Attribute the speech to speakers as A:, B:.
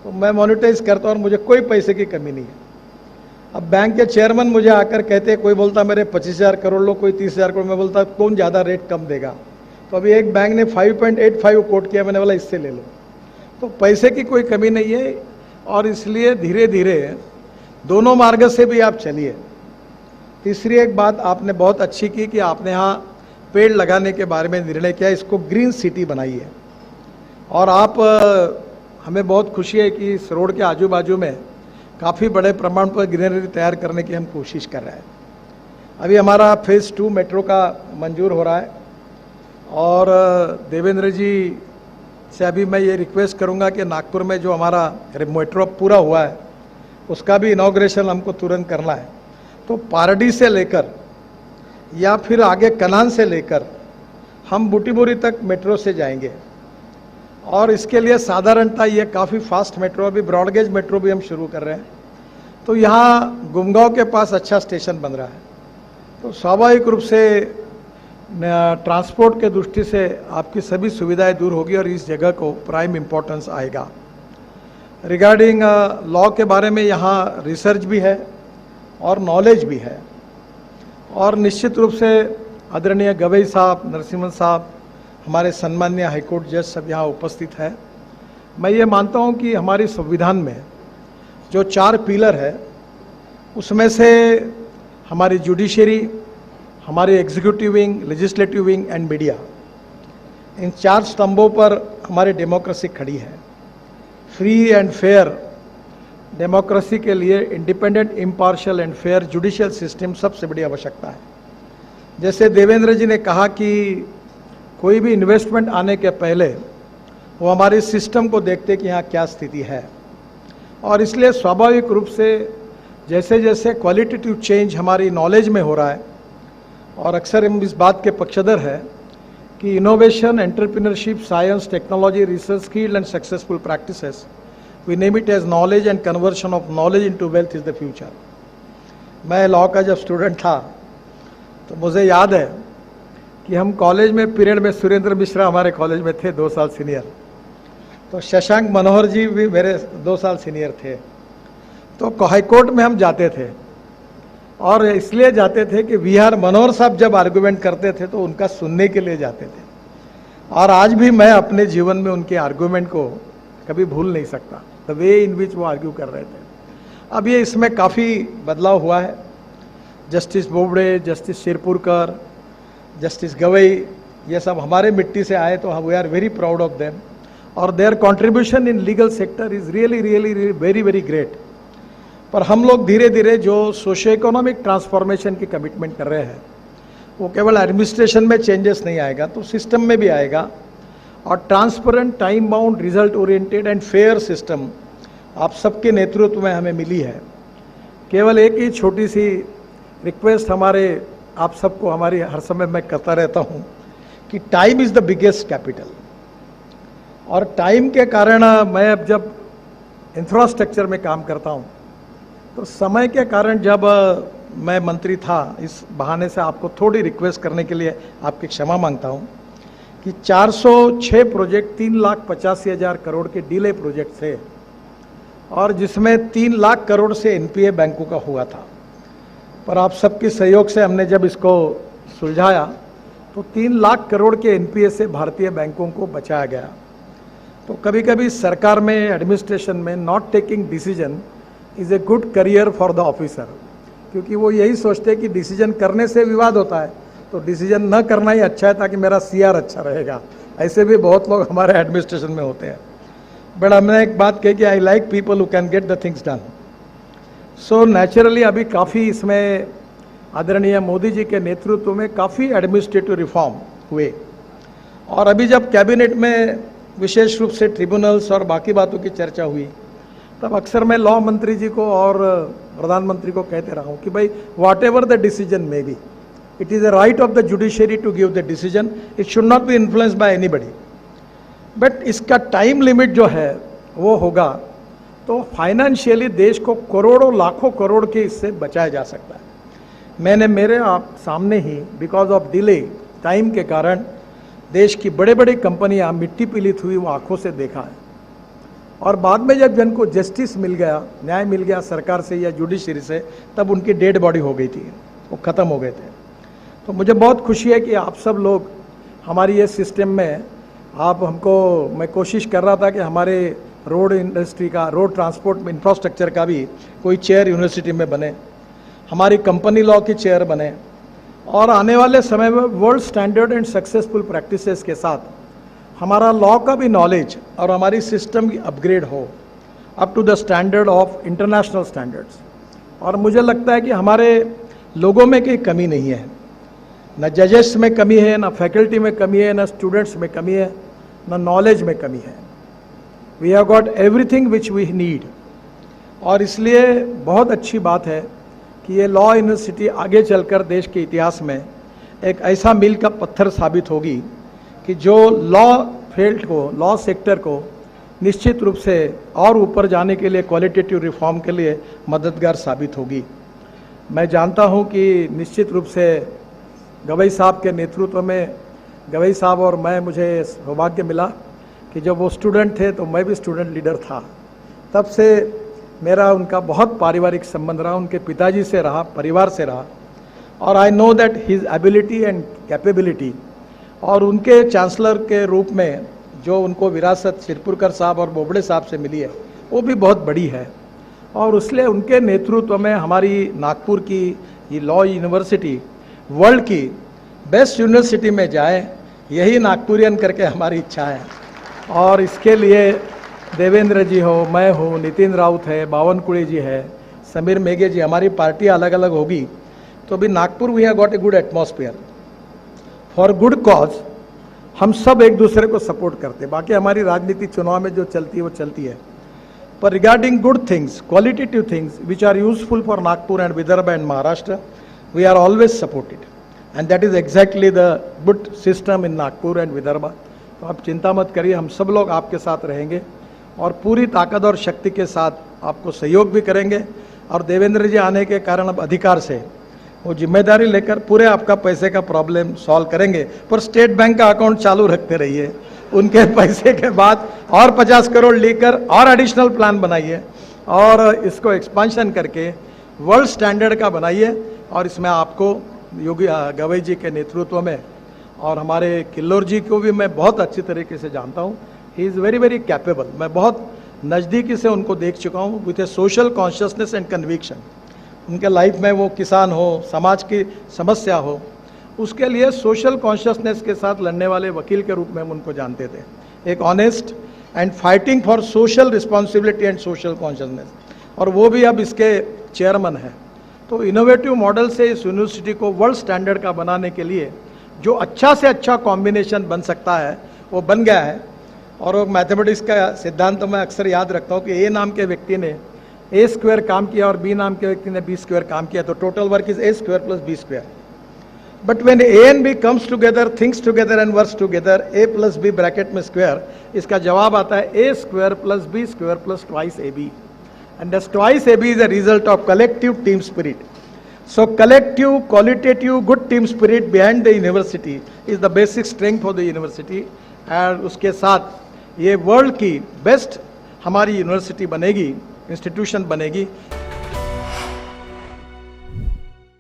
A: तो मैं मोनेटाइज करता हूँ और मुझे कोई पैसे की कमी नहीं है। अब बैंक के चेयरमैन मुझे आकर कहते, कोई बोलता मेरे 25,000 करोड़ लो, कोई 30,000 करोड़, मैं बोलता कौन ज़्यादा रेट कम देगा। तो अभी एक बैंक ने 5.85 कोट किया, मैंने बोला इससे ले लो। तो पैसे की कोई कमी नहीं है और इसलिए धीरे धीरे दोनों मार्ग से भी आप चलिए। तीसरी एक बात आपने बहुत अच्छी की कि आपने यहाँ पेड़ लगाने के बारे में निर्णय किया, इसको ग्रीन सिटी बनाइए। और आप हमें बहुत खुशी है कि इस रोड के आजू बाजू में काफ़ी बड़े प्रमाण पर ग्रीनरी तैयार करने की हम कोशिश कर रहे हैं। अभी हमारा फेज़ 2 मेट्रो का मंजूर हो रहा है और देवेंद्र जी से अभी मैं ये रिक्वेस्ट करूंगा कि नागपुर में जो हमारा मेट्रो पूरा हुआ है उसका भी इनॉग्रेशन हमको तुरंत करना है। तो पारडी से लेकर या फिर आगे कनान से लेकर हम बूटीबोरी तक मेट्रो से जाएंगे और इसके लिए साधारणतः ये काफ़ी फास्ट मेट्रो, अभी ब्रॉडगेज मेट्रो भी हम शुरू कर रहे हैं। तो यहाँ गुमगांव के पास अच्छा स्टेशन बन रहा है, तो स्वाभाविक रूप से ट्रांसपोर्ट के दृष्टि से आपकी सभी सुविधाएं दूर होगी और इस जगह को प्राइम इम्पोर्टेंस आएगा। रिगार्डिंग लॉ के बारे में यहाँ रिसर्च भी है और नॉलेज भी है और निश्चित रूप से आदरणीय गवई साहब, नरसिम्हन साहब, हमारे सम्मान्य हाईकोर्ट जज सब यहाँ उपस्थित है। मैं ये मानता हूँ कि हमारी संविधान में जो 4 पिलर है उसमें से हमारी जुडिशरी, हमारी executive wing, legislative wing and media, इन 4 स्तंभों पर हमारी डेमोक्रेसी खड़ी है। फ्री एंड फेयर डेमोक्रेसी के लिए independent, impartial and fair judicial system सबसे बड़ी आवश्यकता है। जैसे देवेंद्र जी ने कहा कि कोई भी इन्वेस्टमेंट आने के पहले वो हमारे सिस्टम को देखते कि यहाँ क्या स्थिति है और इसलिए स्वाभाविक रूप से जैसे जैसे क्वालिटेटिव चेंज हमारी नॉलेज में हो रहा है और अक्सर हम इस बात के पक्षधर है कि innovation, entrepreneurship, science, technology, research, skill and successful practices, we name it as knowledge and conversion of knowledge into wealth is the future. मैं लॉ का जब स्टूडेंट था तो मुझे याद है कि हम कॉलेज में पीरियड में, सुरेंद्र मिश्रा हमारे कॉलेज में थे 2 साल सीनियर, तो शशांक मनोहर जी भी मेरे 2 साल सीनियर थे। तो हाईकोर्ट में हम जाते थे और इसलिए जाते थे कि वी आर मनोहर साहब जब आर्गूमेंट करते थे तो उनका सुनने के लिए जाते थे और आज भी मैं अपने जीवन में उनके आर्गूमेंट को कभी भूल नहीं सकता, द वे इन विच वो आर्ग्यू कर रहे थे। अब ये इसमें काफ़ी बदलाव हुआ है। Justice Bobde, justice Shirpurkar, justice Gavai, ये सब हमारे मिट्टी से आए, तो we are very proud of them और their contribution in legal sector is really really very very great. पर हम लोग धीरे धीरे जो सोशो इकोनॉमिक ट्रांसफॉर्मेशन की कमिटमेंट कर रहे हैं वो केवल एडमिनिस्ट्रेशन में चेंजेस नहीं आएगा, तो सिस्टम में भी आएगा। और transparent, time bound, result oriented and fair system आप सबके नेतृत्व में हमें मिली है। केवल एक ही छोटी सी रिक्वेस्ट हमारे आप सबको, हमारी हर समय मैं करता रहता हूँ कि time is the biggest capital. और टाइम के कारण मैं अब जब इंफ्रास्ट्रक्चर में काम करता हूँ तो समय के कारण, जब मैं मंत्री था, इस बहाने से आपको थोड़ी रिक्वेस्ट करने के लिए आपकी क्षमा मांगता हूँ कि 406 प्रोजेक्ट 3,85,000 करोड़ के डिले प्रोजेक्ट थे और जिसमें 3 लाख करोड़ से एनपीए बैंकों का हुआ था। पर आप सबके सहयोग से हमने जब इसको सुलझाया तो 3 लाख करोड़ के एनपीए से भारतीय बैंकों को बचाया गया। तो कभी कभी सरकार में, एडमिनिस्ट्रेशन में not taking decision is a good career for the officer, क्योंकि वो यही सोचते हैं कि डिसीजन करने से विवाद होता है, तो डिसीजन न करना ही अच्छा है ताकि मेरा सीआर अच्छा रहेगा। ऐसे भी बहुत लोग हमारे एडमिनिस्ट्रेशन में होते हैं। बट हमने एक बात कही कि I like people who can get the things done. So naturally अभी काफ़ी इसमें आदरणीय मोदी जी के नेतृत्व में काफ़ी एडमिनिस्ट्रेटिव रिफॉर्म हुए और अभी जब कैबिनेट में विशेष रूप से ट्रिब्यूनल्स और बाकी बातों की चर्चा हुई तब अक्सर मैं लॉ मंत्री जी को और प्रधानमंत्री को कहते रहा हूँ कि भाई whatever the decision may be, it is the right of the judiciary to give the decision, it should not be influenced by anybody. But इसका टाइम लिमिट जो है वो होगा तो फाइनेंशियली देश को करोड़ों लाखों करोड़ के इससे बचाया जा सकता है। मैंने मेरे आप सामने ही बिकॉज ऑफ डिले, टाइम के कारण देश की बड़े बड़े कंपनियां मिट्टी पीलित हुई वो आंखों से देखा है। और बाद में जब जिनको जस्टिस मिल गया, न्याय मिल गया सरकार से या जुडिशरी से, तब उनकी डेड बॉडी हो गई थी, वो ख़त्म हो गए थे। तो मुझे बहुत खुशी है कि आप सब लोग हमारी ये सिस्टम में आप हमको, मैं कोशिश कर रहा था कि हमारे रोड इंडस्ट्री का, रोड ट्रांसपोर्ट इंफ्रास्ट्रक्चर का भी कोई चेयर यूनिवर्सिटी में बने, हमारी कंपनी लॉ की चेयर बने, और आने वाले समय में world standard and successful practices के साथ हमारा लॉ का भी नॉलेज और हमारी सिस्टम की अपग्रेड हो up to the standard of international standards. और मुझे लगता है कि हमारे लोगों में कोई कमी नहीं है, न जजेस में कमी है, न फैकल्टी में कमी है, न स्टूडेंट्स में कमी है, न नॉलेज में कमी है। We have got everything which we need. और इसलिए बहुत अच्छी बात है कि ये लॉ यूनिवर्सिटी आगे चलकर देश के इतिहास में एक ऐसा मील का पत्थर साबित होगी कि जो लॉ फील्ड को, लॉ सेक्टर को निश्चित रूप से और ऊपर जाने के लिए, क्वालिटेटिव रिफॉर्म के लिए मददगार साबित होगी। मैं जानता हूं कि निश्चित रूप से गवई साहब के नेतृत्व में, गवई साहब और मैं, मुझे सौभाग्य मिला कि जब वो स्टूडेंट थे तो मैं भी स्टूडेंट लीडर था। तब से मेरा उनका बहुत पारिवारिक संबंध रहा, उनके पिताजी से रहा, परिवार से रहा। और I know that his ability and capability, और उनके चांसलर के रूप में जो उनको विरासत सिरपुरकर साहब और बोबड़े साहब से मिली है, वो भी बहुत बड़ी है। और इसलिए उनके नेतृत्व में हमारी नागपुर की ये लॉ यूनिवर्सिटी वर्ल्ड की बेस्ट यूनिवर्सिटी में जाए, यही नागपुरियन करके हमारी इच्छा है। और इसके लिए देवेंद्र जी हो, मैं हूँ, नितिन राउत है, बावनकुड़ी जी है, समीर मेघे जी, हमारी पार्टी अलग अलग होगी तो भी Nagpur we have got a good atmosphere for good cause. हम सब एक दूसरे को सपोर्ट करते हैं। बाकी हमारी राजनीति चुनाव में जो चलती है वो चलती है, पर regarding good things, qualitative things which are useful for Nagpur and Vidarbha and Maharashtra, we are always supported, and that is exactly the good system in Nagpur and Vidarbha. तो आप चिंता मत करिए, हम सब लोग आपके साथ रहेंगे और पूरी ताकत और शक्ति के साथ आपको सहयोग भी करेंगे। और देवेंद्र जी आने के कारण अब अधिकार से वो जिम्मेदारी लेकर पूरे आपका पैसे का प्रॉब्लम सॉल्व करेंगे। पर स्टेट बैंक का अकाउंट चालू रखते रहिए, उनके पैसे के बाद और 50 करोड़ लेकर और एडिशनल प्लान बनाइए और इसको एक्सपांशन करके वर्ल्ड स्टैंडर्ड का बनाइए। और इसमें आपको योगी गवई जी के नेतृत्व में, और हमारे किल्लोर जी को भी मैं बहुत अच्छी तरीके से जानता हूँ, he is very very capable. मैं बहुत नज़दीकी से उनको देख चुका हूँ with A social consciousness and conviction. उनके लाइफ में वो किसान हो, समाज की समस्या हो, उसके लिए सोशल कॉन्शियसनेस के साथ लड़ने वाले वकील के रूप में हम उनको जानते थे। एक honest and fighting for social responsibility and social consciousness, और वो भी अब इसके चेयरमैन हैं। तो इनोवेटिव मॉडल से इस यूनिवर्सिटी को वर्ल्ड स्टैंडर्ड का बनाने के लिए जो अच्छा से अच्छा कॉम्बिनेशन बन सकता है वो बन गया है। और वो मैथमेटिक्स का सिद्धांत तो मैं अक्सर याद रखता हूँ कि ए नाम के व्यक्ति ने ए स्क्वायर काम किया और बी नाम के व्यक्ति ने बी स्क्वायर काम किया, तो total work is A square plus B square. But when A and B comes together, thinks together and works together, A plus B bracket में स्क्वायर, इसका जवाब आता है A square plus B square plus twice A B. And this twice A B is a result of collective team spirit. So collective, qualitative, good team spirit behind the university is the basic strength for the university। और उसके साथ ये world की best हमारी university बनेगी, institution बनेगी।